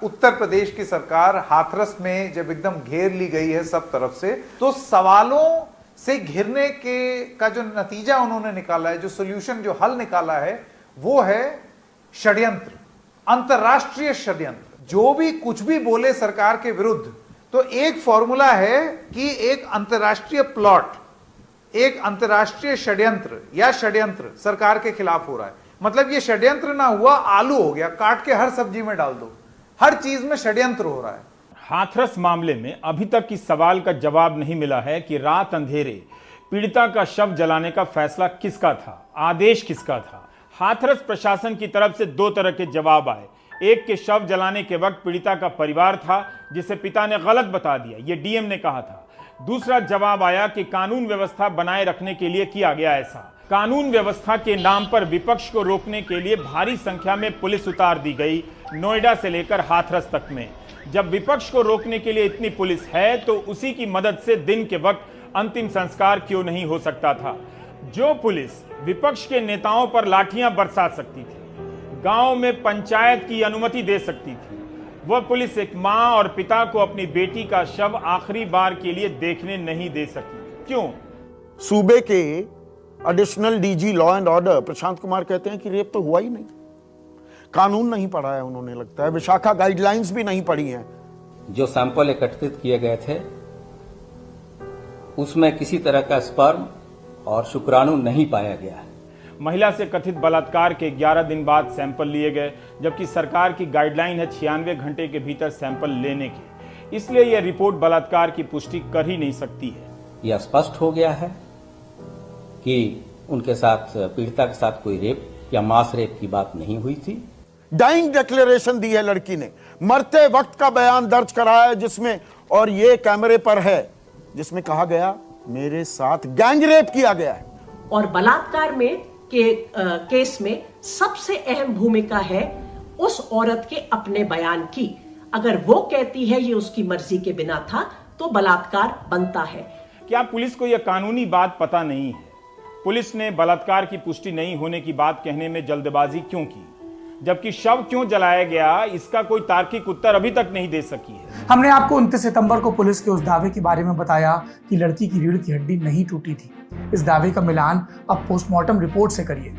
उत्तर प्रदेश की सरकार हाथरस में जब एकदम घेर ली गई है सब तरफ से, तो सवालों से घिरने के का जो नतीजा उन्होंने निकाला है, जो सोल्यूशन, जो हल निकाला है, वो है षड्यंत्र, अंतरराष्ट्रीय षड्यंत्र। जो भी कुछ भी बोले सरकार के विरुद्ध, तो एक फॉर्मूला है कि एक अंतरराष्ट्रीय प्लॉट, एक अंतरराष्ट्रीय षड्यंत्र या षड्यंत्र सरकार के खिलाफ हो रहा है। मतलब ये षड्यंत्र ना हुआ, आलू हो गया, काट के हर सब्जी में डाल दो, हर चीज में षड्यंत्र हो रहा है। हाथरस मामले में अभी तक इस सवाल का जवाब नहीं मिला है कि रात अंधेरे पीड़िता का शव जलाने का फैसला किसका था, आदेश किसका था। हाथरस प्रशासन की तरफ से दो तरह के जवाब आए। एक के शव जलाने के वक्त पीड़िता का परिवार था, जिसे पिता ने गलत बता दिया, यह डीएम ने कहा था। दूसरा जवाब आया कि कानून व्यवस्था बनाए रखने के लिए किया गया ऐसा। कानून व्यवस्था के नाम पर विपक्ष को रोकने के लिए भारी संख्या में पुलिस उतार दी गई, नोएडा से लेकर हाथरस तक में। जब विपक्ष को रोकने के लिए इतनी पुलिस है, तो उसी की मदद से दिन के वक्त अंतिम संस्कार क्यों नहीं हो सकता था। जो पुलिस विपक्ष के नेताओं पर लाठियां बरसा सकती थी, गांव में पंचायत की अनुमति दे सकती थी, वह पुलिस एक मां और पिता को अपनी बेटी का शव आखिरी बार के लिए देखने नहीं दे सकी। क्यों? सूबे के additional DG law and order Prashant Kumar कहते हैं कि रेप तो हुआ ही नहीं। कानून नहीं पढ़ा है उन्होंने, लगता है विशाखा गाइडलाइंस भी नहीं पढ़ी हैं। जो सैंपल एकत्रित किए गए थे उसमें किसी तरह का स्पर्म और शुक्राणु नहीं पाया गया है। महिला से कथित बलात्कार के 11 दिन बाद सैंपल लिए गए, जबकि सरकार की गाइडलाइन है 96 घंटे के भीतर सैंपल लेने की। इसलिए यह रिपोर्ट बलात्कार की पुष्टि कर ही नहीं सकती है। यह स्पष्ट हो गया है कि उनके साथ, पीड़िता के साथ कोई रेप या मास रेप की बात नहीं हुई थी। डाइंग डिक्लेरेशन दी है लड़की ने, मरते वक्त का बयान दर्ज कराया है जिसमें, और ये कैमरे पर है, जिसमें कहा गया मेरे साथ गैंग रेप किया गया है। और बलात्कार में केस में सबसे अहम भूमिका है उस औरत के अपने बयान की। अगर वो कहती है ये उसकी मर्जी के बिना था, तो बलात्कार बनता है। क्या पुलिस को यह कानूनी बात पता नहीं है? पुलिस ने बलात्कार की पुष्टि नहीं होने की बात कहने में जल्दबाजी क्यों की, जबकि शव क्यों जलाया गया, इसका कोई तार्किक उत्तर अभी तक नहीं दे सकी है। हमने आपको 29 सितंबर को पुलिस के उस दावे के बारे में बताया कि लड़की की रीढ़ की हड्डी नहीं टूटी थी। इस दावे का मिलान अब पोस्टमार्टम रिपोर्ट से करिए।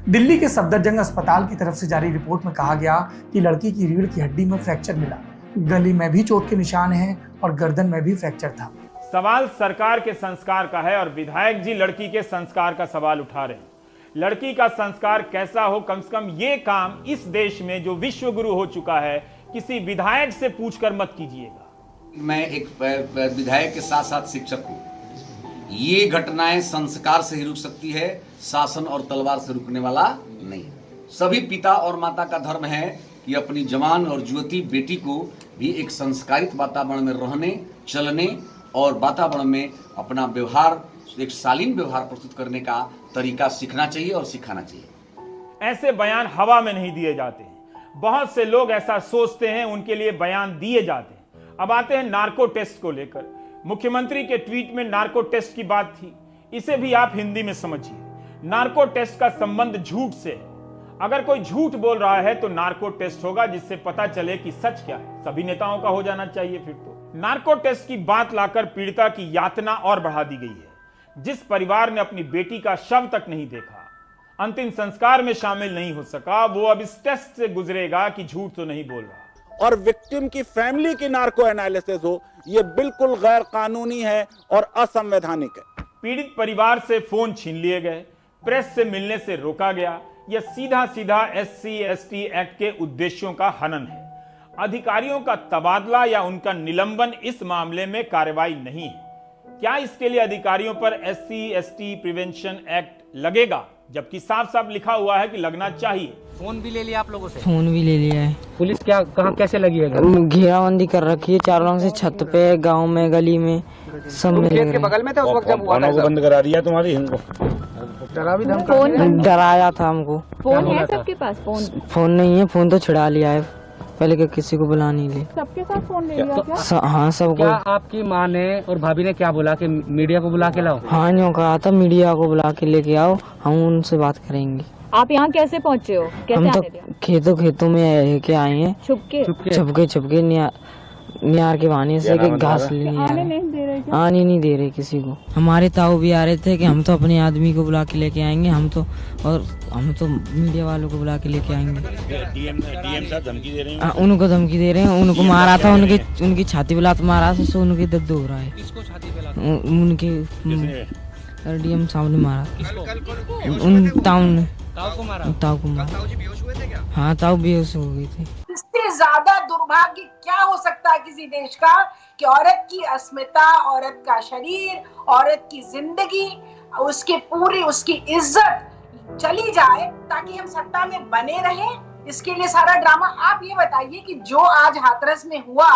दिल्ली के सफदरजंग अस्पताल की तरफ से जारी रिपोर्ट में कहा गया कि लड़की की रीढ़ की हड्डी में फ्रैक्चर मिला, गले में भी चोट के निशान हैं और गर्दन में भी फ्रैक्चर था। सवाल सरकार के संस्कार का है और विधायक जी लड़की के संस्कार का सवाल उठा रहे हैं। लड़की का संस्कार कैसा हो, कम से कम ये काम इस देश में जो विश्व गुरु हो चुका है, किसी विधायक से पूछकर मत कीजिएगा। मैं एक विधायक के साथ साथ शिक्षक हूँ। ये घटनाएं संस्कार से ही रुक सकती है, शासन और तलवार से रुकने वाला नहीं। सभी पिता और माता का धर्म है कि अपनी जवान और युवती बेटी को भी एक संस्कारित वातावरण में रहने, चलने और वातावरण में अपना व्यवहार, एक शालीन व्यवहार प्रस्तुत करने का तरीका सीखना चाहिए और सिखाना चाहिए। ऐसे बयान हवा में नहीं दिए जाते हैं। बहुत से लोग ऐसा सोचते हैं, उनके लिए बयान दिए जाते हैं। अब आते हैं नार्को टेस्ट को लेकर। मुख्यमंत्री के ट्वीट में नार्को टेस्ट की बात थी, इसे भी आप हिंदी में समझिए। नार्को टेस्ट का संबंध झूठ से है। अगर कोई झूठ बोल रहा है तो नार्को टेस्ट होगा, जिससे पता चले कि सच क्या है। सभी नेताओं का हो जाना चाहिए फिर तो। नार्को टेस्ट की बात लाकर पीड़िता की यातना और बढ़ा दी गई है। जिस परिवार ने अपनी बेटी का शव तक नहीं देखा, अंतिम संस्कार में शामिल नहीं हो सका, वो अब इस टेस्ट से गुजरेगा कि झूठ तो नहीं बोल रहा। और विक्टिम की फैमिली की नार्को एनालिसिस हो, यह बिल्कुल गैर कानूनी है और असंवैधानिक है। पीड़ित परिवार से फोन छीन लिए गए, प्रेस से मिलने से रोका गया। यह सीधा सीधा SC/ST एक्ट के उद्देश्यों का हनन है। अधिकारियों का तबादला या उनका निलंबन इस मामले में कार्रवाई नहीं है। क्या इसके लिए अधिकारियों पर SC/ST प्रिवेंशन एक्ट लगेगा, जबकि साफ साफ लिखा हुआ है कि लगना चाहिए। फोन भी ले लिया आप लोगों से? फोन भी ले लिया है। पुलिस क्या कहाँ कैसे लगी है? घेराबंदी कर रखी है चारों से, छत पे, गांव में, गली में, सब में। खेत के बगल में था उस वक्त जब हुआ था? बंद करा दिया तुम्हारी इनको, डराया था हमको। फोन है सबके पास? फोन नहीं है, फोन तो छुड़ा लिया है पहले के, किसी को बुला नहीं ले। सबके साथ फोन ले लिया क्या? हाँ सबको। क्या आपकी माँ ने और भाभी ने क्या बोला कि मीडिया को बुला के लाओ? हाँ यूँ कहा था मीडिया को बुला के लेके आओ, हम उनसे बात करेंगे। आप यहाँ कैसे पहुँचे हो? कैसे हम तो आने दिया? खेतों में के आए हैं, छुपके नियार के बहाने से कि घास लेने आने नहीं दे रहे क्या? आने नहीं दे रहे किसी को। हमारे ताऊ भी आ रहे थे कि हम तो अपने आदमी को बुला के लेके आएंगे, हम तो मीडिया वालों को बुला के लेके आएंगे। डीएम साहब धमकी दे रहे हैं। उनको धमकी दे रहे हैं, उनको मारा था, उनकी छाती पे लात मारा था, सो उनके दर्द हो रहा है। उनके डीएम साहब ने मारा, उन ताऊ को मारा। हाँ, ताऊ बेहोश हो गई थी। इससे ज्यादा दुर्भाग्य क्या हो सकता है किसी देश का कि औरत की अस्मिता, औरत का शरीर, औरत की जिंदगी, उसकी इज्जत चली जाए ताकि हम सत्ता में बने रहें। इसके लिए सारा ड्रामा। आप ये बताइए कि जो आज हाथरस में हुआ,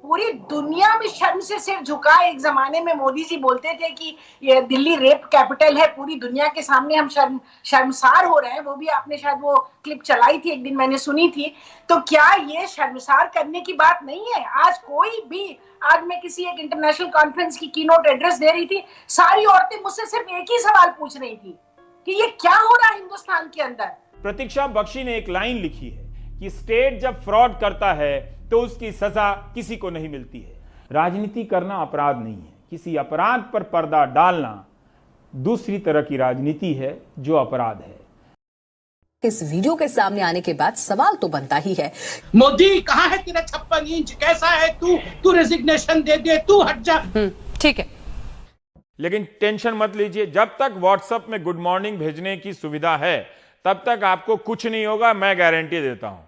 पूरी दुनिया में शर्म से सिर झुका। एक जमाने में मोदी जी बोलते थे कि ये दिल्ली रेप कैपिटल है, पूरी दुनिया के सामने हम शर्मसार हो रहे हैं। वो भी आपने शायद वो क्लिप चलाई थी एक दिन, मैंने सुनी थी। तो क्या ये शर्मसार करने की बात नहीं है? आज मैं किसी एक इंटरनेशनल कॉन्फ्रेंस की कीनोट एड्रेस दे रही थी, सारी औरतें मुझसे सिर्फ एक ही सवाल पूछ रही थी कि ये क्या हो रहा है हिंदुस्तान के अंदर। प्रतीक्षा बख्शी ने एक लाइन लिखी है कि स्टेट जब फ्रॉड करता है तो उसकी सजा किसी को नहीं मिलती है। राजनीति करना अपराध नहीं है, किसी अपराध पर पर्दा डालना दूसरी तरह की राजनीति है जो अपराध है। इस वीडियो के सामने आने के बाद सवाल तो बनता ही है, मोदी कहाँ है तेरा 56 इंच? कैसा है तू रेजिग्नेशन दे दे, तू हट जा। ठीक है, लेकिन टेंशन मत लीजिए, जब तक व्हाट्सएप में गुड मॉर्निंग भेजने की सुविधा है तब तक आपको कुछ नहीं होगा, मैं गारंटी देता हूं।